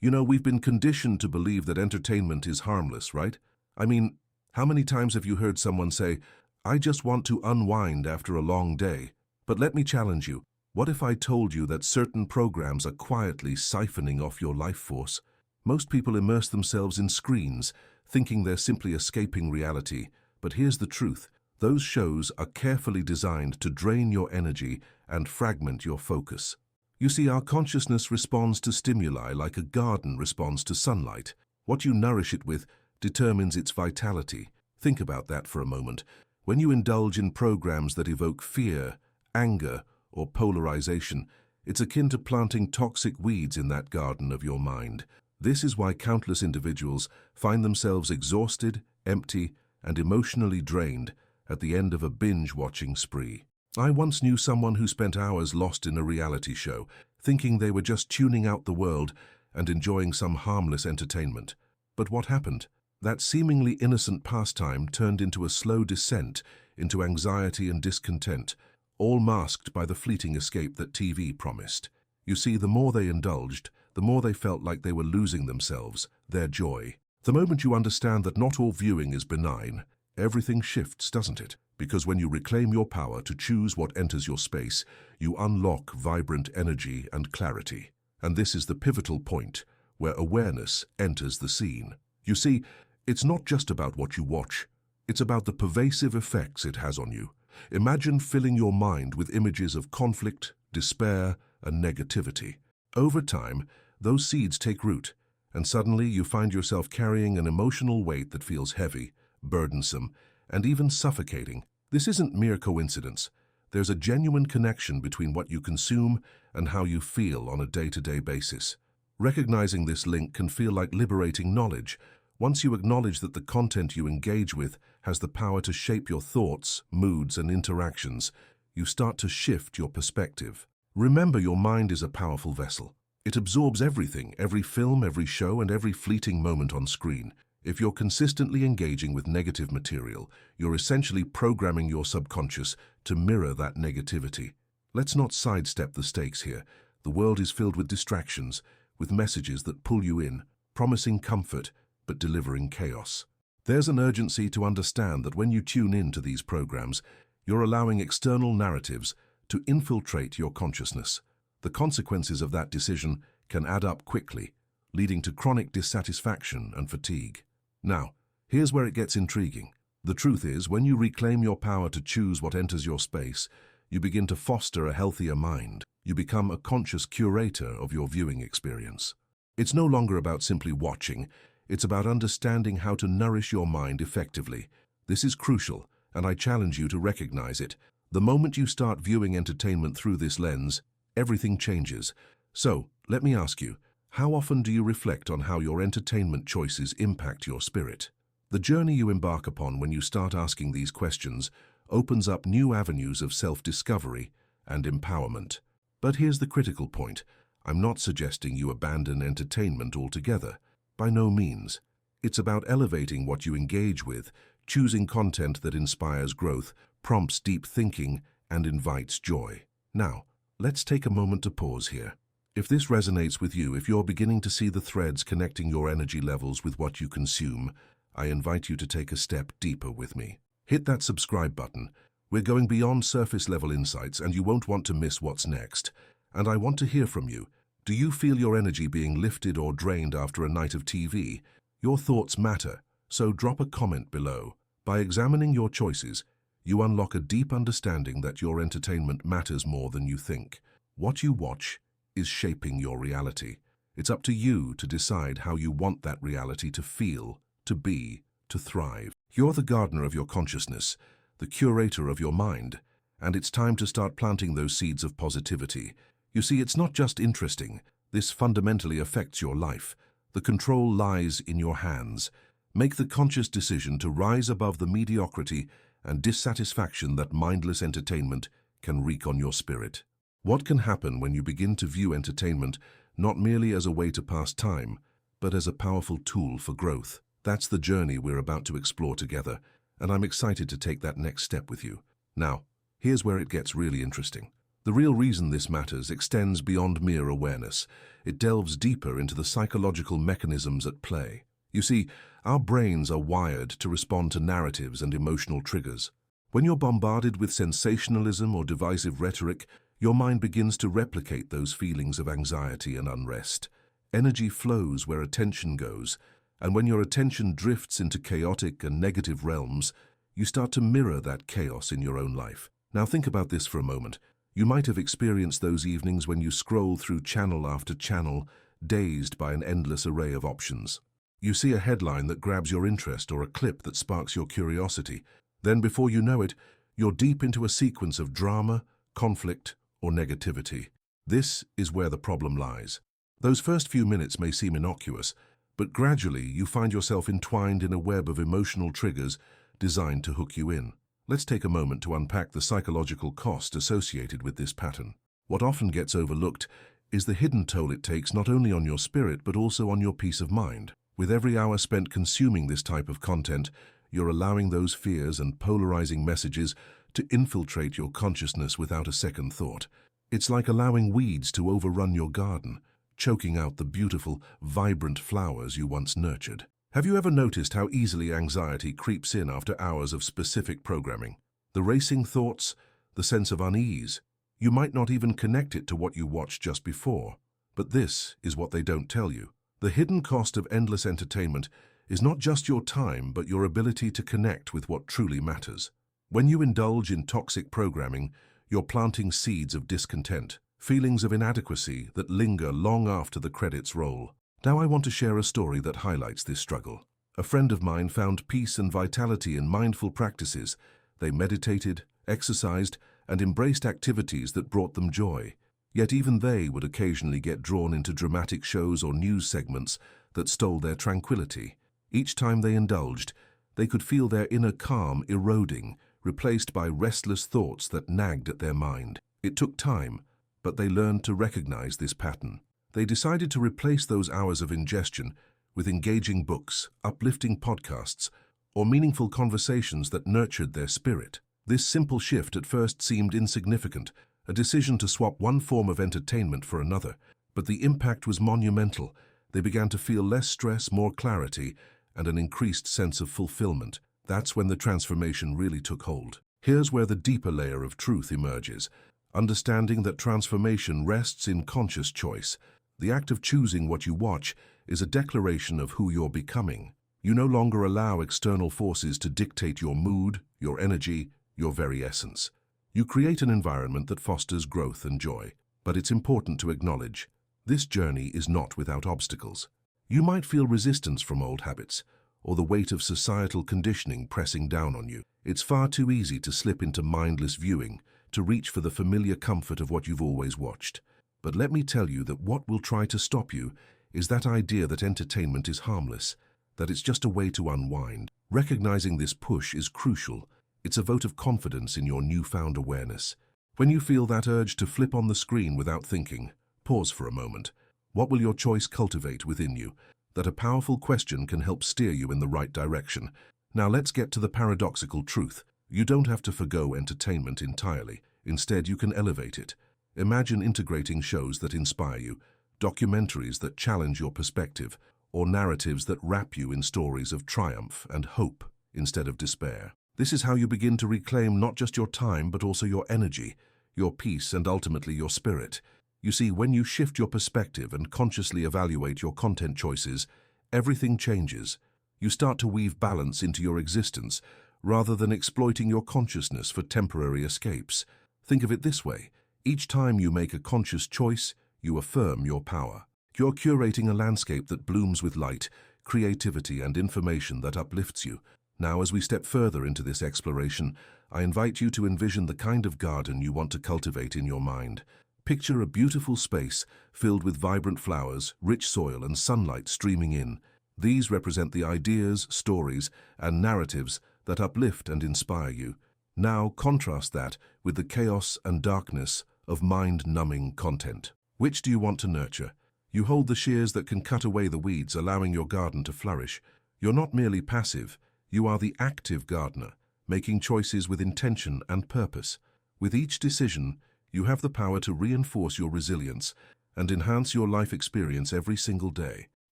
You know, we've been conditioned to believe that entertainment is harmless, right? I mean, how many times have you heard someone say, "I just want to unwind after a long day"? But let me challenge you. What if I told you that certain programs are quietly siphoning off your life force? Most people immerse themselves in screens, thinking they're simply escaping reality. But here's the truth. Those shows are carefully designed to drain your energy and fragment your focus. You see, our consciousness responds to stimuli like a garden responds to sunlight. What you nourish it with determines its vitality. Think about that for a moment. When you indulge in programs that evoke fear, anger, or polarization, it's akin to planting toxic weeds in that garden of your mind. This is why countless individuals find themselves exhausted, empty, and emotionally drained at the end of a binge-watching spree. I once knew someone who spent hours lost in a reality show, thinking they were just tuning out the world and enjoying some harmless entertainment. But what happened? That seemingly innocent pastime turned into a slow descent into anxiety and discontent, all masked by the fleeting escape that TV promised. You see, the more they indulged, the more they felt like they were losing themselves, their joy. The moment you understand that not all viewing is benign, everything shifts, doesn't it? Because when you reclaim your power to choose what enters your space, you unlock vibrant energy and clarity. And this is the pivotal point where awareness enters the scene. You see, it's not just about what you watch. It's about the pervasive effects it has on you. Imagine filling your mind with images of conflict, despair, and negativity. Over time, those seeds take root, and suddenly you find yourself carrying an emotional weight that feels heavy, burdensome, and even suffocating. This isn't mere coincidence. There's a genuine connection between what you consume and how you feel on a day-to-day basis. Recognizing this link can feel like liberating knowledge. Once you acknowledge that the content you engage with has the power to shape your thoughts, moods, and interactions, you start to shift your perspective. Remember, your mind is a powerful vessel. It absorbs everything, every film, every show, and every fleeting moment on screen. If you're consistently engaging with negative material, you're essentially programming your subconscious to mirror that negativity. Let's not sidestep the stakes here. The world is filled with distractions, with messages that pull you in, promising comfort, but delivering chaos. There's an urgency to understand that when you tune in to these programs, you're allowing external narratives to infiltrate your consciousness. The consequences of that decision can add up quickly, leading to chronic dissatisfaction and fatigue. Now, here's where it gets intriguing. The truth is, when you reclaim your power to choose what enters your space, you begin to foster a healthier mind. You become a conscious curator of your viewing experience. It's no longer about simply watching. It's about understanding how to nourish your mind effectively. This is crucial, and I challenge you to recognize it. The moment you start viewing entertainment through this lens, everything changes. So, let me ask you, how often do you reflect on how your entertainment choices impact your spirit? The journey you embark upon when you start asking these questions opens up new avenues of self-discovery and empowerment. But here's the critical point. I'm not suggesting you abandon entertainment altogether. By no means. It's about elevating what you engage with, choosing content that inspires growth, prompts deep thinking, and invites joy. Now, let's take a moment to pause here. If this resonates with you, if you're beginning to see the threads connecting your energy levels with what you consume, I invite you to take a step deeper with me. Hit that subscribe button. We're going beyond surface-level insights, and you won't want to miss what's next. And I want to hear from you. Do you feel your energy being lifted or drained after a night of TV? Your thoughts matter, so drop a comment below. By examining your choices, you unlock a deep understanding that your entertainment matters more than you think. What you watch is shaping your reality. It's up to you to decide how you want that reality to feel, to be, to thrive. You're the gardener of your consciousness, the curator of your mind, and it's time to start planting those seeds of positivity. You see, it's not just interesting. This fundamentally affects your life. The control lies in your hands. Make the conscious decision to rise above the mediocrity and dissatisfaction that mindless entertainment can wreak on your spirit. What can happen when you begin to view entertainment not merely as a way to pass time, but as a powerful tool for growth? That's the journey we're about to explore together, and I'm excited to take that next step with you. Now, here's where it gets really interesting. The real reason this matters extends beyond mere awareness. It delves deeper into the psychological mechanisms at play. You see, our brains are wired to respond to narratives and emotional triggers. When you're bombarded with sensationalism or divisive rhetoric, your mind begins to replicate those feelings of anxiety and unrest. Energy flows where attention goes, and when your attention drifts into chaotic and negative realms, you start to mirror that chaos in your own life. Now think about this for a moment. You might have experienced those evenings when you scroll through channel after channel, dazed by an endless array of options. You see a headline that grabs your interest or a clip that sparks your curiosity. Then before you know it, you're deep into a sequence of drama, conflict, or negativity. This is where the problem lies. Those first few minutes may seem innocuous, but gradually you find yourself entwined in a web of emotional triggers designed to hook you in. Let's take a moment to unpack the psychological cost associated with this pattern. What often gets overlooked is the hidden toll it takes not only on your spirit but also on your peace of mind. With every hour spent consuming this type of content, you're allowing those fears and polarizing messages to infiltrate your consciousness without a second thought. It's like allowing weeds to overrun your garden, choking out the beautiful, vibrant flowers you once nurtured. Have you ever noticed how easily anxiety creeps in after hours of specific programming? The racing thoughts, the sense of unease. You might not even connect it to what you watched just before. But this is what they don't tell you. The hidden cost of endless entertainment is not just your time, but your ability to connect with what truly matters. When you indulge in toxic programming, you're planting seeds of discontent, feelings of inadequacy that linger long after the credits roll. Now I want to share a story that highlights this struggle. A friend of mine found peace and vitality in mindful practices. They meditated, exercised, and embraced activities that brought them joy. Yet even they would occasionally get drawn into dramatic shows or news segments that stole their tranquility. Each time they indulged, they could feel their inner calm eroding, replaced by restless thoughts that nagged at their mind. It took time, but they learned to recognize this pattern. They decided to replace those hours of ingestion with engaging books, uplifting podcasts, or meaningful conversations that nurtured their spirit. This simple shift at first seemed insignificant, a decision to swap one form of entertainment for another, but the impact was monumental. They began to feel less stress, more clarity, and an increased sense of fulfillment. That's when the transformation really took hold. Here's where the deeper layer of truth emerges, understanding that transformation rests in conscious choice. The act of choosing what you watch is a declaration of who you're becoming. You no longer allow external forces to dictate your mood, your energy, your very essence. You create an environment that fosters growth and joy. But it's important to acknowledge, this journey is not without obstacles. You might feel resistance from old habits, or the weight of societal conditioning pressing down on you. It's far too easy to slip into mindless viewing, to reach for the familiar comfort of what you've always watched. But let me tell you that what will try to stop you is that idea that entertainment is harmless, that it's just a way to unwind. Recognizing this push is crucial. It's a vote of confidence in your newfound awareness. When you feel that urge to flip on the screen without thinking, pause for a moment. What will your choice cultivate within you? That a powerful question can help steer you in the right direction. Now let's get to the paradoxical truth. You don't have to forgo entertainment entirely. Instead, you can elevate it. Imagine integrating shows that inspire you, documentaries that challenge your perspective, or narratives that wrap you in stories of triumph and hope instead of despair. This is how you begin to reclaim not just your time, but also your energy, your peace, and ultimately your spirit. You see, when you shift your perspective and consciously evaluate your content choices, everything changes. You start to weave balance into your existence, rather than exploiting your consciousness for temporary escapes. Think of it this way. Each time you make a conscious choice, you affirm your power. You're curating a landscape that blooms with light, creativity, and information that uplifts you. Now, as we step further into this exploration, I invite you to envision the kind of garden you want to cultivate in your mind. Picture a beautiful space filled with vibrant flowers, rich soil, and sunlight streaming in. These represent the ideas, stories, and narratives that uplift and inspire you. Now, contrast that with the chaos and darkness of mind-numbing content. Which do you want to nurture? You hold the shears that can cut away the weeds, allowing your garden to flourish. You're not merely passive. You are the active gardener, making choices with intention and purpose. With each decision, You have the power to reinforce your resilience and enhance your life experience every single day.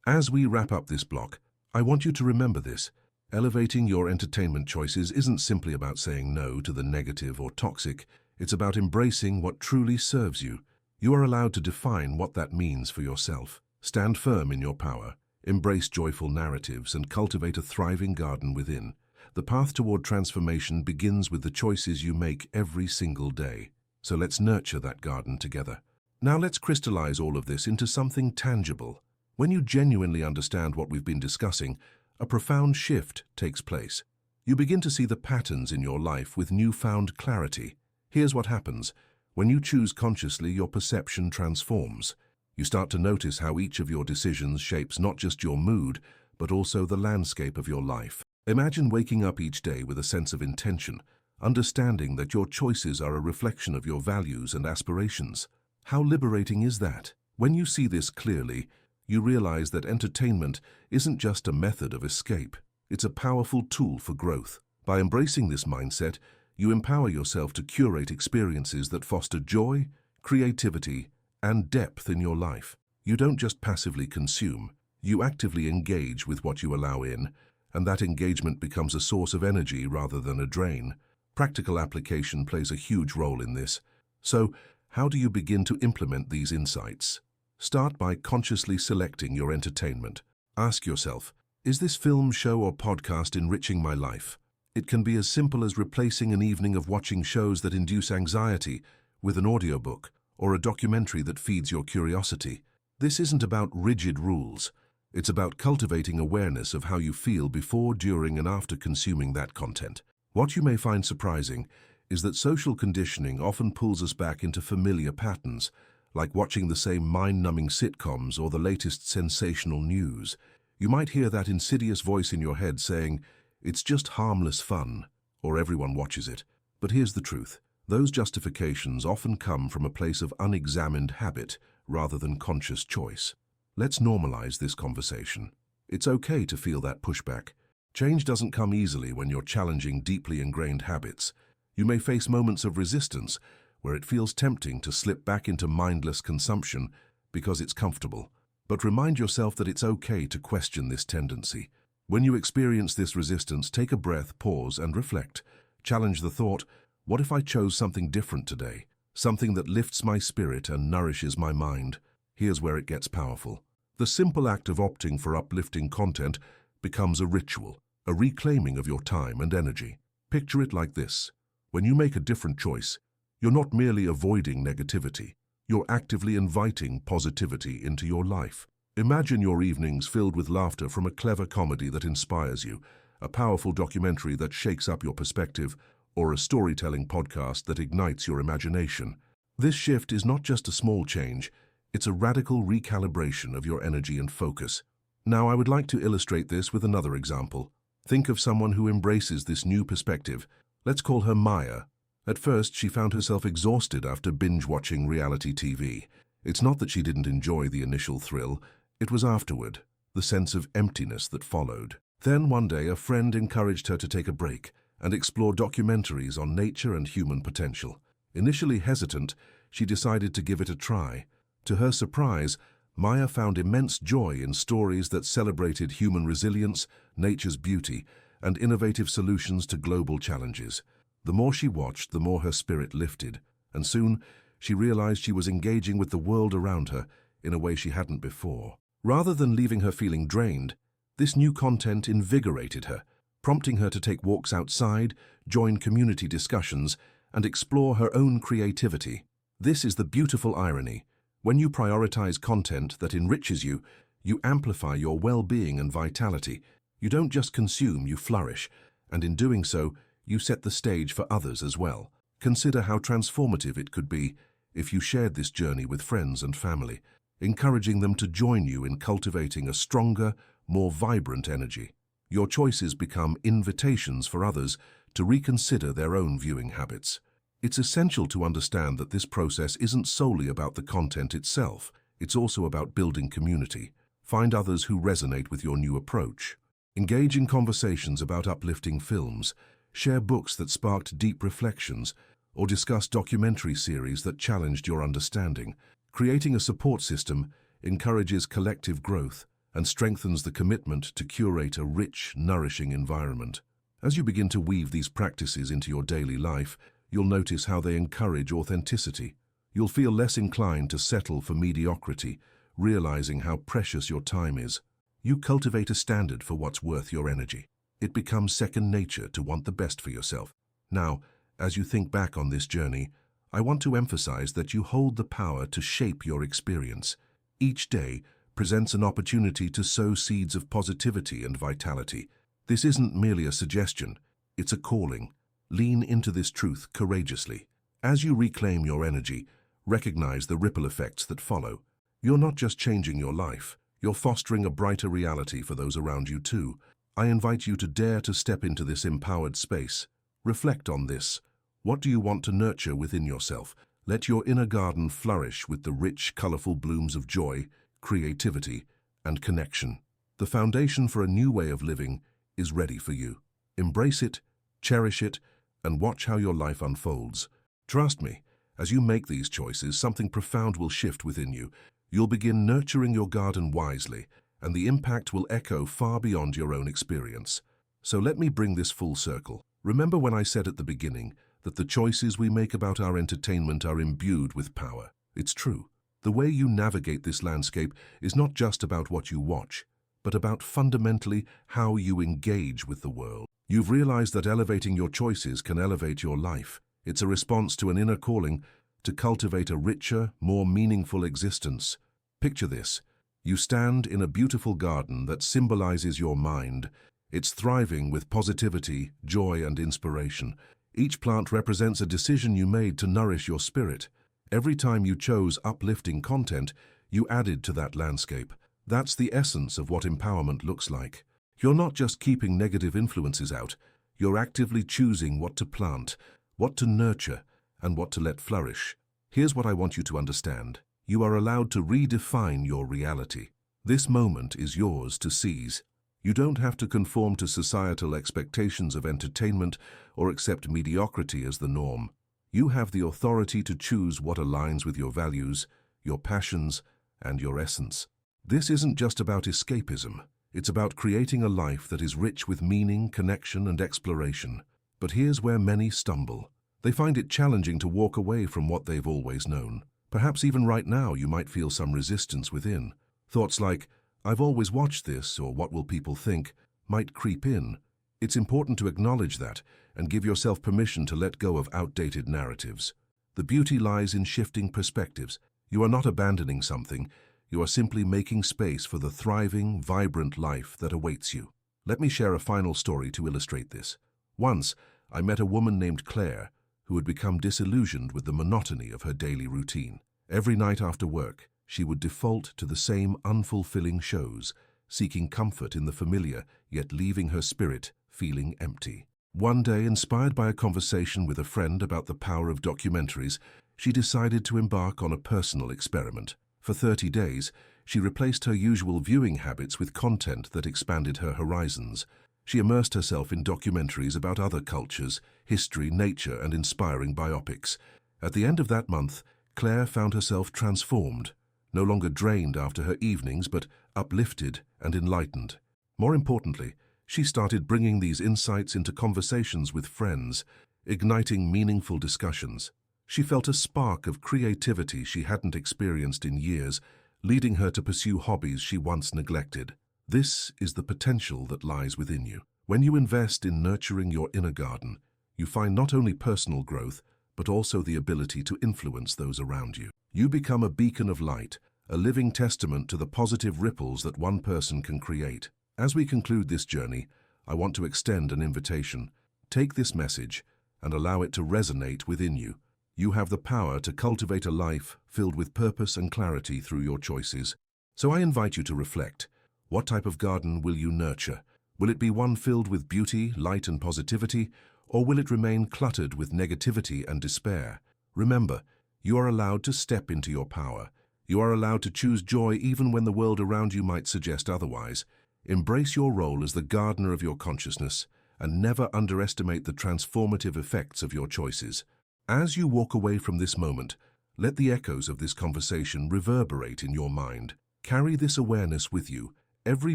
As we wrap up this block, I want you to remember this. Elevating your entertainment choices isn't simply about saying no to the negative or toxic. It's about embracing what truly serves you. You are allowed to define what that means for yourself. Stand firm in your power, embrace joyful narratives, and cultivate a thriving garden within. The path toward transformation begins with the choices you make every single day. So let's nurture that garden together. Now let's crystallize all of this into something tangible. When you genuinely understand what we've been discussing, a profound shift takes place. You begin to see the patterns in your life with newfound clarity. Here's what happens. When you choose consciously, your perception transforms. You start to notice how each of your decisions shapes not just your mood, but also the landscape of your life. Imagine waking up each day with a sense of intention, understanding that your choices are a reflection of your values and aspirations. How liberating is that? When you see this clearly, you realize that entertainment isn't just a method of escape. It's a powerful tool for growth. By embracing this mindset, you empower yourself to curate experiences that foster joy, creativity, and depth in your life. You don't just passively consume, you actively engage with what you allow in, and that engagement becomes a source of energy rather than a drain. Practical application plays a huge role in this. So, how do you begin to implement these insights? Start by consciously selecting your entertainment. Ask yourself, is this film, show, or podcast enriching my life? It can be as simple as replacing an evening of watching shows that induce anxiety with an audiobook or a documentary that feeds your curiosity. This isn't about rigid rules. It's about cultivating awareness of how you feel before, during, and after consuming that content. What you may find surprising is that social conditioning often pulls us back into familiar patterns, like watching the same mind-numbing sitcoms or the latest sensational news. You might hear that insidious voice in your head saying, "It's just harmless fun," or "everyone watches it." But here's the truth. Those justifications often come from a place of unexamined habit rather than conscious choice. Let's normalize this conversation. It's okay to feel that pushback. Change doesn't come easily when you're challenging deeply ingrained habits. You may face moments of resistance where it feels tempting to slip back into mindless consumption because it's comfortable. But remind yourself that it's okay to question this tendency. When you experience this resistance, take a breath, pause, and reflect. Challenge the thought, what if I chose something different today? Something that lifts my spirit and nourishes my mind. Here's where it gets powerful. The simple act of opting for uplifting content becomes a ritual, a reclaiming of your time and energy. Picture it like this. When you make a different choice, you're not merely avoiding negativity, you're actively inviting positivity into your life. Imagine your evenings filled with laughter from a clever comedy that inspires you, a powerful documentary that shakes up your perspective, or a storytelling podcast that ignites your imagination. This shift is not just a small change, it's a radical recalibration of your energy and focus. Now, I would like to illustrate this with another example. Think of someone who embraces this new perspective. Let's call her Maya. At first, she found herself exhausted after binge-watching reality TV. It's not that she didn't enjoy the initial thrill, it was afterward, the sense of emptiness that followed. Then one day, a friend encouraged her to take a break and explore documentaries on nature and human potential. Initially hesitant, she decided to give it a try. To her surprise, Maya found immense joy in stories that celebrated human resilience, nature's beauty, and innovative solutions to global challenges. The more she watched, the more her spirit lifted, and soon she realized she was engaging with the world around her in a way she hadn't before. Rather than leaving her feeling drained, this new content invigorated her, prompting her to take walks outside, join community discussions, and explore her own creativity. This is the beautiful irony. When you prioritize content that enriches you, you amplify your well-being and vitality. You don't just consume, you flourish, and in doing so, you set the stage for others as well. Consider how transformative it could be if you shared this journey with friends and family, encouraging them to join you in cultivating a stronger, more vibrant energy. Your choices become invitations for others to reconsider their own viewing habits. It's essential to understand that this process isn't solely about the content itself, it's also about building community. Find others who resonate with your new approach. Engage in conversations about uplifting films, share books that sparked deep reflections, or discuss documentary series that challenged your understanding. Creating a support system encourages collective growth and strengthens the commitment to curate a rich, nourishing environment. As you begin to weave these practices into your daily life, you'll notice how they encourage authenticity. You'll feel less inclined to settle for mediocrity, realizing how precious your time is. You cultivate a standard for what's worth your energy. It becomes second nature to want the best for yourself. Now, as you think back on this journey, I want to emphasize that you hold the power to shape your experience. Each day presents an opportunity to sow seeds of positivity and vitality. This isn't merely a suggestion, it's a calling. Lean into this truth courageously. As you reclaim your energy, recognize the ripple effects that follow. You're not just changing your life, you're fostering a brighter reality for those around you too. I invite you to dare to step into this empowered space. Reflect on this. What do you want to nurture within yourself? Let your inner garden flourish with the rich, colorful blooms of joy, creativity, and connection. The foundation for a new way of living is ready for you. Embrace it, cherish it, and watch how your life unfolds. Trust me, as you make these choices, something profound will shift within you. You'll begin nurturing your garden wisely, and the impact will echo far beyond your own experience. So let me bring this full circle. Remember when I said at the beginning that the choices we make about our entertainment are imbued with power? It's true. The way you navigate this landscape is not just about what you watch, but about fundamentally how you engage with the world. You've realized that elevating your choices can elevate your life. It's a response to an inner calling to cultivate a richer, more meaningful existence. Picture this. You stand in a beautiful garden that symbolizes your mind. It's thriving with positivity, joy, and inspiration. Each plant represents a decision you made to nourish your spirit. Every time you chose uplifting content, you added to that landscape. That's the essence of what empowerment looks like. You're not just keeping negative influences out, you're actively choosing what to plant, what to nurture, and what to let flourish. Here's what I want you to understand. You are allowed to redefine your reality. This moment is yours to seize. You don't have to conform to societal expectations of entertainment or accept mediocrity as the norm. You have the authority to choose what aligns with your values, your passions, and your essence. This isn't just about escapism. It's about creating a life that is rich with meaning, connection, and exploration. But here's where many stumble. They find it challenging to walk away from what they've always known. Perhaps even right now you might feel some resistance within. Thoughts like, "I've always watched this," or "What will people think?" might creep in. It's important to acknowledge that and give yourself permission to let go of outdated narratives. The beauty lies in shifting perspectives. You are not abandoning something. You are simply making space for the thriving, vibrant life that awaits you. Let me share a final story to illustrate this. Once, I met a woman named Claire who had become disillusioned with the monotony of her daily routine. Every night after work, she would default to the same unfulfilling shows, seeking comfort in the familiar, yet leaving her spirit feeling empty. One day, inspired by a conversation with a friend about the power of documentaries, she decided to embark on a personal experiment. For 30 days, she replaced her usual viewing habits with content that expanded her horizons. She immersed herself in documentaries about other cultures, history, nature, and inspiring biopics. At the end of that month, Claire found herself transformed, no longer drained after her evenings, but uplifted and enlightened. More importantly, she started bringing these insights into conversations with friends, igniting meaningful discussions. She felt a spark of creativity she hadn't experienced in years, leading her to pursue hobbies she once neglected. This is the potential that lies within you. When you invest in nurturing your inner garden, you find not only personal growth, but also the ability to influence those around you. You become a beacon of light, a living testament to the positive ripples that one person can create. As we conclude this journey, I want to extend an invitation. Take this message and allow it to resonate within you. You have the power to cultivate a life filled with purpose and clarity through your choices. So I invite you to reflect. What type of garden will you nurture? Will it be one filled with beauty, light, and positivity, or will it remain cluttered with negativity and despair? Remember, you are allowed to step into your power. You are allowed to choose joy even when the world around you might suggest otherwise. Embrace your role as the gardener of your consciousness and never underestimate the transformative effects of your choices. As you walk away from this moment, let the echoes of this conversation reverberate in your mind. Carry this awareness with you. Every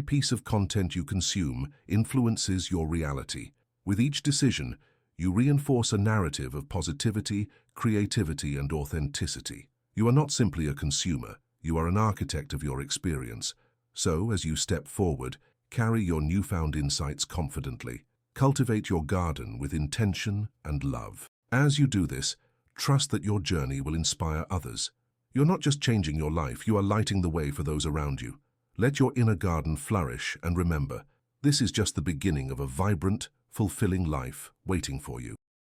piece of content you consume influences your reality. With each decision, you reinforce a narrative of positivity, creativity, and authenticity. You are not simply a consumer, you are an architect of your experience. So, as you step forward, carry your newfound insights confidently. Cultivate your garden with intention and love. As you do this, trust that your journey will inspire others. You're not just changing your life, you are lighting the way for those around you. Let your inner garden flourish, and remember, this is just the beginning of a vibrant, fulfilling life waiting for you.